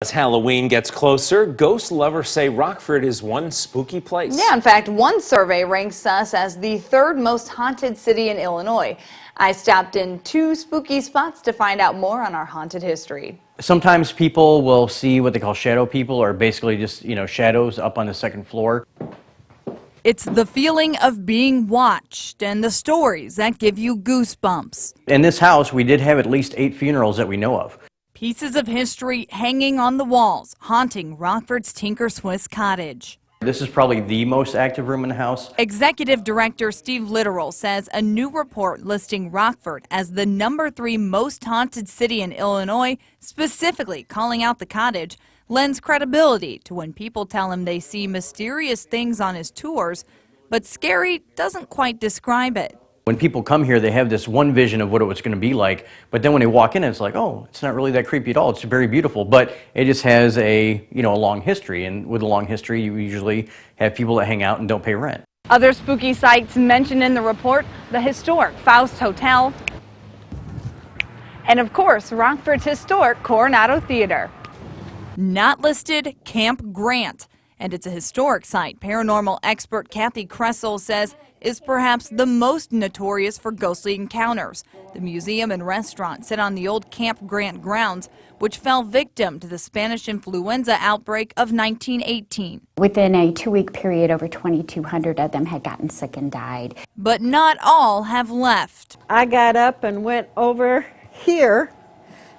As Halloween gets closer, ghost lovers say Rockford is one spooky place. Yeah, in fact, one survey ranks us as the third most haunted city in Illinois. I stopped in 2 spooky spots to find out more on our haunted history. Sometimes people will see what they call shadow people, or basically just, shadows up on the second floor. It's the feeling of being watched and the stories that give you goosebumps. In this house, we did have at least 8 funerals that we know of. Pieces of history hanging on the walls, haunting Rockford's Tinker Swiss cottage. This is probably the most active room in the house. Executive Director Steve Littoral says a new report listing Rockford as the number 3 most haunted city in Illinois, specifically calling out the cottage, lends credibility to when people tell him they see mysterious things on his tours, but scary doesn't quite describe it. When people come here, they have this one vision of what it was going to be like, but then when they walk in, it's like, oh, it's not really that creepy at all. It's very beautiful, but it just has a long history, and with a long history, you usually have people that hang out and don't pay rent. Other spooky sites mentioned in the report: the historic Faust Hotel, and of course, Rockford's historic Coronado Theater. Not listed, Camp Grant. And it's a historic site paranormal expert Kathy Kressel says is perhaps the most notorious for ghostly encounters. The museum and restaurant sit on the old Camp Grant grounds, which fell victim to the Spanish influenza outbreak of 1918. Within a 2-week period, over 2,200 of them had gotten sick and died. But not all have left. I got up and went over here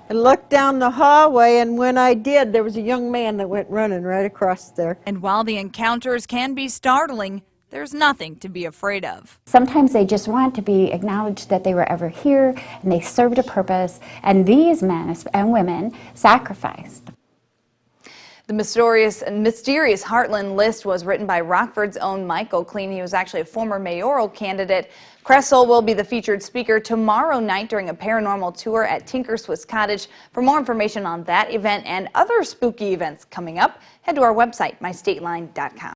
and looked down the hallway, and when I did, there was a young man that went running right across there. And while the encounters can be startling, there's nothing to be afraid of. Sometimes they just want to be acknowledged that they were ever here and they served a purpose, and these men and women sacrificed. The mysterious Heartland list was written by Rockford's own Michael Clean. He was actually a former mayoral candidate. Kressel will be the featured speaker tomorrow night during a paranormal tour at Tinker Swiss Cottage. For more information on that event and other spooky events coming up, head to our website, mystateline.com.